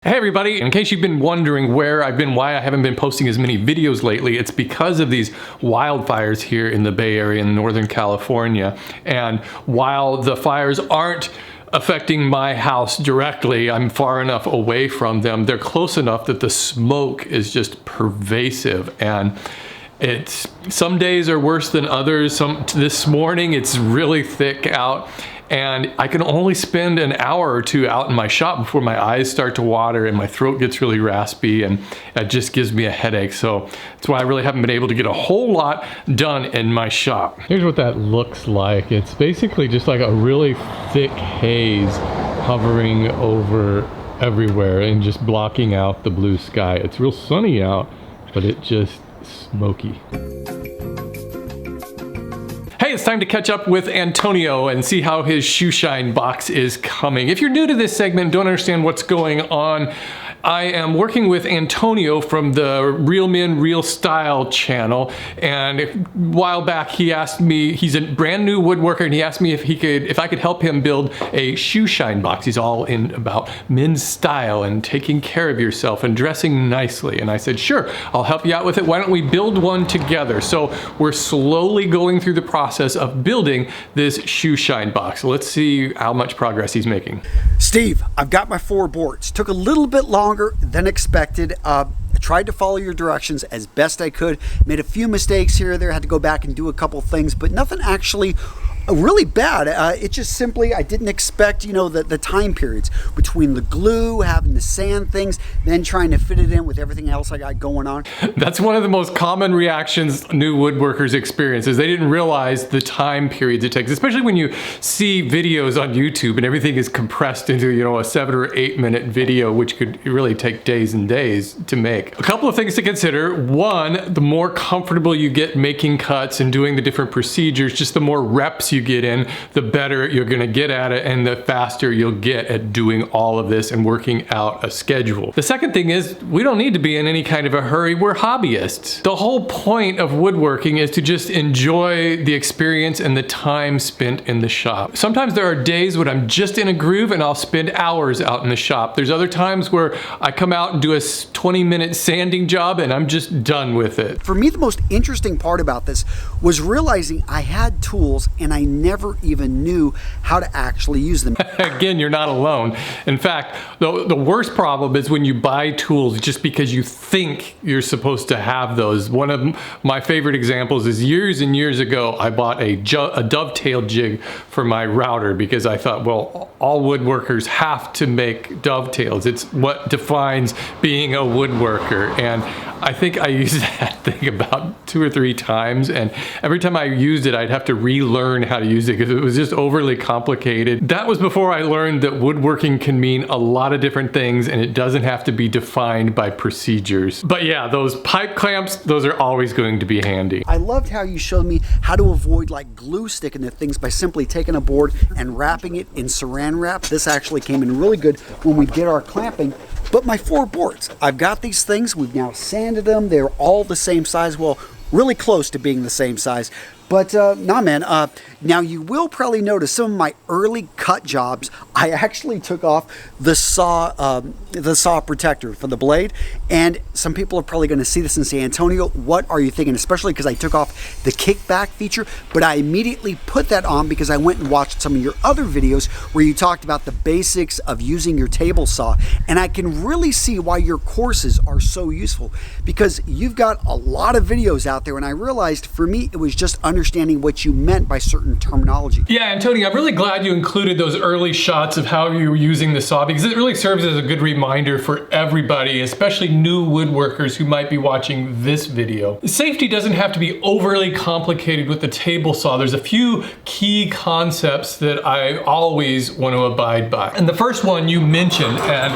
Hey everybody, in case you've been wondering where I've been, why I haven't been posting as many videos lately, it's because of these wildfires here in the Bay Area in Northern California. And while the fires aren't affecting my house directly, I'm far enough away from them, they're close enough that the smoke is just pervasive. And some days are worse than others. This morning it's really thick out, and I can only spend an hour or two out in my shop before my eyes start to water and my throat gets really raspy, and it just gives me a headache. So that's why I really haven't been able to get a whole lot done in my shop. Here's what that looks like. It's basically just like a really thick haze hovering over everywhere and just blocking out the blue sky. It's real sunny out, but it just smoky. Hey, it's time to catch up with Antonio and see how his Shoeshine box is coming. If you're new to this segment and don't understand what's going on, I am working with Antonio from the Real Men, Real Style channel, and a while back he asked me, he's a brand new woodworker, and he asked me if I could help him build a Shoeshine box. He's all in about men's style and taking care of yourself and dressing nicely. And I said, sure, I'll help you out with it. Why don't we build one together? So we're slowly going through the process of building this Shoeshine box. So let's see how much progress he's making. Steve, I've got my 4 boards. Took a little bit longer than expected. I tried to follow your directions as best I could. Made a few mistakes here or there. Had to go back and do a couple things, but nothing actually really bad. It just simply, I didn't expect, you know, the time periods between the glue, having the sand things, then trying to fit it in with everything else I got going on. That's one of the most common reactions new woodworkers experience, is they didn't realize the time periods it takes, especially when you see videos on YouTube and everything is compressed into, you know, a 7 or 8 minute video, which could really take days and days to make. A couple of things to consider. One, the more comfortable you get making cuts and doing the different procedures, just the more reps you get in, the better you're going to get at it, and the faster you'll get at doing all of this and working out a schedule. The second thing is, we don't need to be in any kind of a hurry. We're hobbyists. The whole point of woodworking is to just enjoy the experience and the time spent in the shop. Sometimes there are days when I'm just in a groove and I'll spend hours out in the shop. There's other times where I come out and do a 20-minute sanding job and I'm just done with it. For me, the most interesting part about this was realizing I had tools and I never even knew how to actually use them. Again, you're not alone. In fact, the worst problem is when you buy tools just because you think you're supposed to have those. One of my favorite examples is years and years ago, I bought a dovetail jig for my router because I thought, well, all woodworkers have to make dovetails. It's what defines being a woodworker. And I think I used that thing about 2 or 3 times, and every time I used it, I'd have to relearn how to use it because it was just overly complicated. That was before I learned that woodworking can mean a lot of different things and it doesn't have to be defined by procedures. But yeah, those pipe clamps, those are always going to be handy. I loved how you showed me how to avoid like glue sticking to things by simply taking a board and wrapping it in saran wrap. This actually came in really good when we did our clamping. But my 4 boards, I've got these things, we've now sanded them, they're all the same size, well, really close to being the same size. But nah, man, now you will probably notice some of my early cut jobs, I actually took off the saw protector for the blade, and some people are probably gonna see this and say, Antonio, what are you thinking? Especially because I took off the kickback feature, but I immediately put that on because I went and watched some of your other videos where you talked about the basics of using your table saw, and I can really see why your courses are so useful because you've got a lot of videos out there, and I realized for me, it was just understanding what you meant by certain terminology. Yeah, Antonio, I'm really glad you included those early shots of how you were using the saw because it really serves as a good reminder for everybody, especially new woodworkers who might be watching this video. Safety doesn't have to be overly complicated with the table saw. There's a few key concepts that I always want to abide by. And the first one you mentioned, and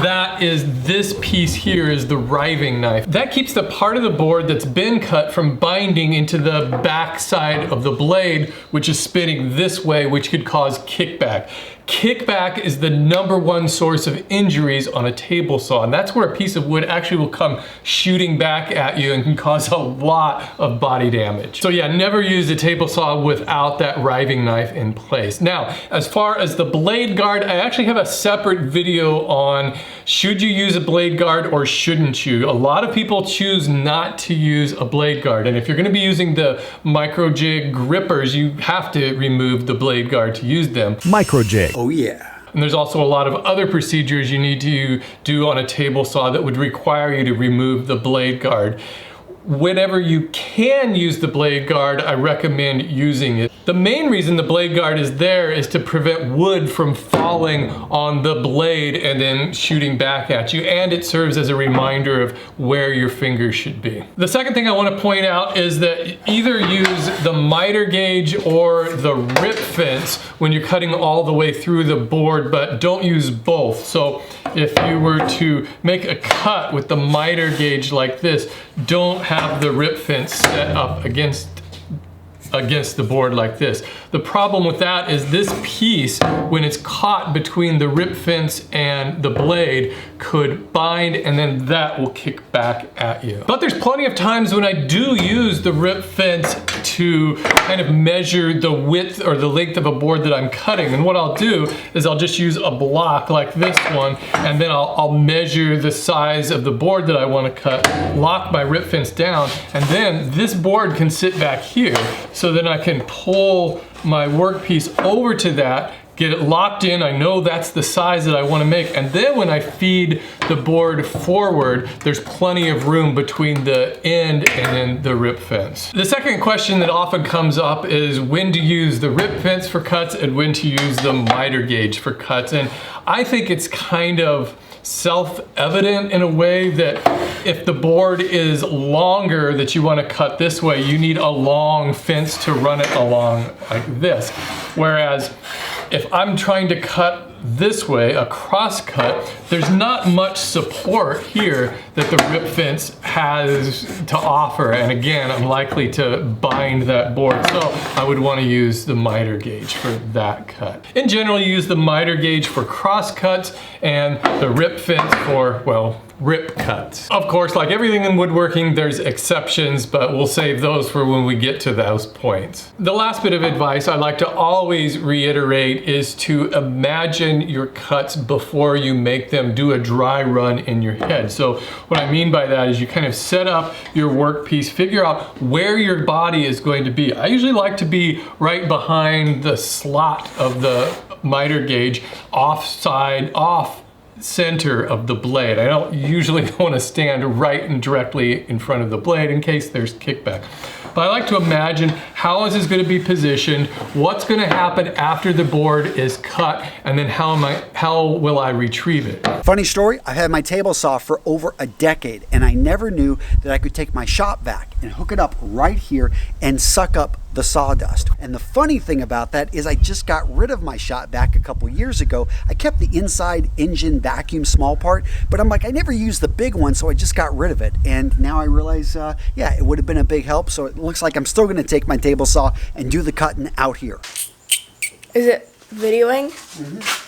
that is this piece here is the riving knife. That keeps the part of the board that's been cut from binding into the back side of the blade, which is spinning this way, which could cause kickback. Kickback is the #1 source of injuries on a table saw, and that's where a piece of wood actually will come shooting back at you and can cause a lot of body damage. So yeah, never use a table saw without that riving knife in place. Now, as far as the blade guard, I actually have a separate video on should you use a blade guard or shouldn't you. A lot of people choose not to use a blade guard, and if you're going to be using the micro jig grippers, you have to remove the blade guard to use them. Micro jig. Oh yeah. And there's also a lot of other procedures you need to do on a table saw that would require you to remove the blade guard. Whenever you can use the blade guard, I recommend using it. The main reason the blade guard is there is to prevent wood from falling on the blade and then shooting back at you, and it serves as a reminder of where your fingers should be. The second thing I want to point out is that either use the miter gauge or the rip fence when you're cutting all the way through the board, but don't use both. So if you were to make a cut with the miter gauge like this, don't have the rip fence set up against the board like this. The problem with that is this piece, when it's caught between the rip fence and the blade, could bind, and then that will kick back at you. But there's plenty of times when I do use the rip fence to kind of measure the width or the length of a board that I'm cutting. And what I'll do is I'll just use a block like this one, and then I'll measure the size of the board that I want to cut, lock my rip fence down, and then this board can sit back here. So then I can pull my workpiece over to that, get it locked in. I know that's the size that I want to make. And then when I feed the board forward, there's plenty of room between the end and then the rip fence. The second question that often comes up is when to use the rip fence for cuts and when to use the miter gauge for cuts. And I think it's kind of self-evident in a way that if the board is longer that you want to cut this way, you need a long fence to run it along like this. Whereas if I'm trying to cut this way, a cross cut, there's not much support here that the rip fence has to offer. And again, I'm likely to bind that board. So I would want to use the miter gauge for that cut. In general, you use the miter gauge for cross cuts and the rip fence for, well, rip cuts. Of course, like everything in woodworking, there's exceptions, but we'll save those for when we get to those points. The last bit of advice I like to always reiterate is to imagine your cuts before you make them. Do a dry run in your head. So what I mean by that is you kind of set up your workpiece, figure out where your body is going to be. I usually like to be right behind the slot of the miter gauge, off center of the blade. I don't usually want to stand right and directly in front of the blade in case there's kickback. But I like to imagine how is this going to be positioned, what's going to happen after the board is cut, and then how will I retrieve it. Funny story, I've had my table saw for over a decade, and I never knew that I could take my shop vac and hook it up right here and suck up the sawdust. And the funny thing about that is I just got rid of my shop vac a couple years ago. I kept the inside engine vacuum small part, but I'm like, I never used the big one, so I just got rid of it. And now I realize, yeah, it would have been a big help. So it looks like I'm still gonna take my table saw and do the cutting out here. Is it videoing? Mm-hmm.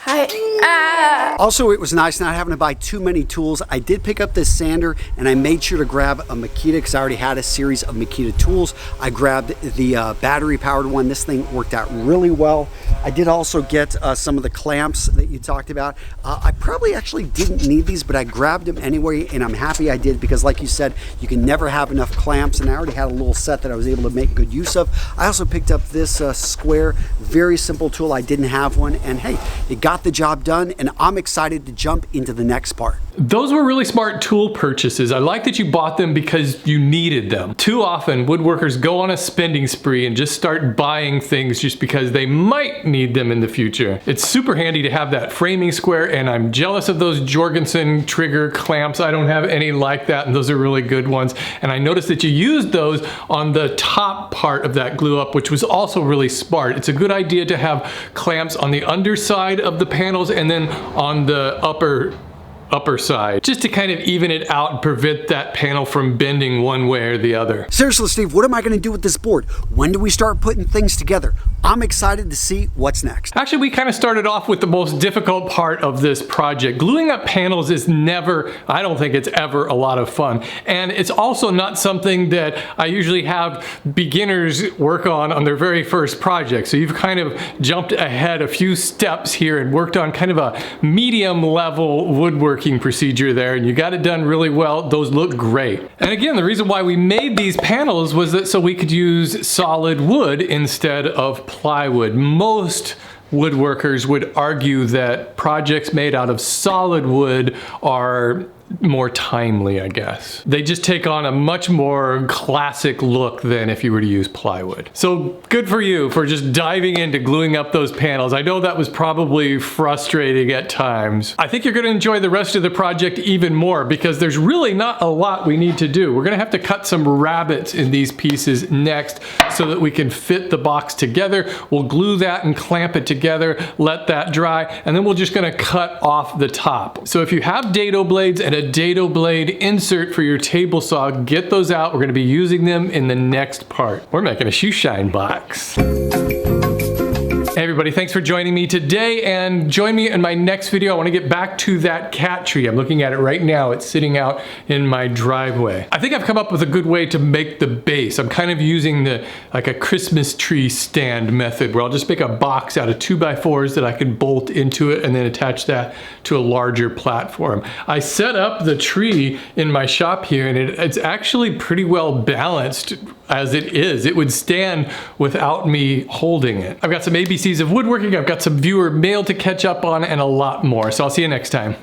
Hi. Ah. Also, it was nice not having to buy too many tools. I did pick up this sander, and I made sure to grab a Makita because I already had a series of Makita tools. I grabbed the battery-powered one. This thing worked out really well. I did also get some of the clamps that you talked about. I probably actually didn't need these, but I grabbed them anyway, and I'm happy I did because, like you said, you can never have enough clamps, and I already had a little set that I was able to make good use of. I also picked up this square, very simple tool. I didn't have one, and hey, it got the job done, and I'm excited to jump into the next part. Those were really smart tool purchases. I like that you bought them because you needed them. Too often, woodworkers go on a spending spree and just start buying things just because they might need them in the future. It's super handy to have that framing square, and I'm jealous of those Jorgensen trigger clamps. I don't have any like that, and those are really good ones. And I noticed that you used those on the top part of that glue up, which was also really smart. It's a good idea to have clamps on the underside of the panels and then on the upper side, just to kind of even it out and prevent that panel from bending one way or the other. Seriously, Steve, what am I going to do with this board? When do we start putting things together? I'm I'm excited to see what's next. Actually, we kind of started off with the most difficult part of this project. Gluing up panels is never, I don't think it's ever a lot of fun. And it's also not something that I usually have beginners work on their very first project. So you've kind of jumped ahead a few steps here and worked on kind of a medium level woodworking procedure there, and you got it done really well. Those look great. And again, the reason why we made these panels was that so we could use solid wood instead of plywood. Most woodworkers would argue that projects made out of solid wood are more timely, I guess. They just take on a much more classic look than if you were to use plywood. So good for you for just diving into gluing up those panels. I know that was probably frustrating at times. I think you're going to enjoy the rest of the project even more because there's really not a lot we need to do. We're going to have to cut some rabbets in these pieces next so that we can fit the box together. We'll glue that and clamp it together, let that dry, and then we're just going to cut off the top. So if you have dado blades and a dado blade insert for your table saw, get those out. We're going to be using them in the next part. We're making a Shoeshine box. Hey everybody, thanks for joining me today, and join me in my next video. I want to get back to that cat tree. I'm looking at it right now. It's sitting out in my driveway. I think I've come up with a good way to make the base. I'm kind of using like a Christmas tree stand method where I'll just make a box out of 2x4s that I can bolt into it and then attach that to a larger platform. I set up the tree in my shop here, and it's actually pretty well balanced as it is. It would stand without me holding it. I've got some ABCs of woodworking, I've got some viewer mail to catch up on, and a lot more. So I'll see you next time.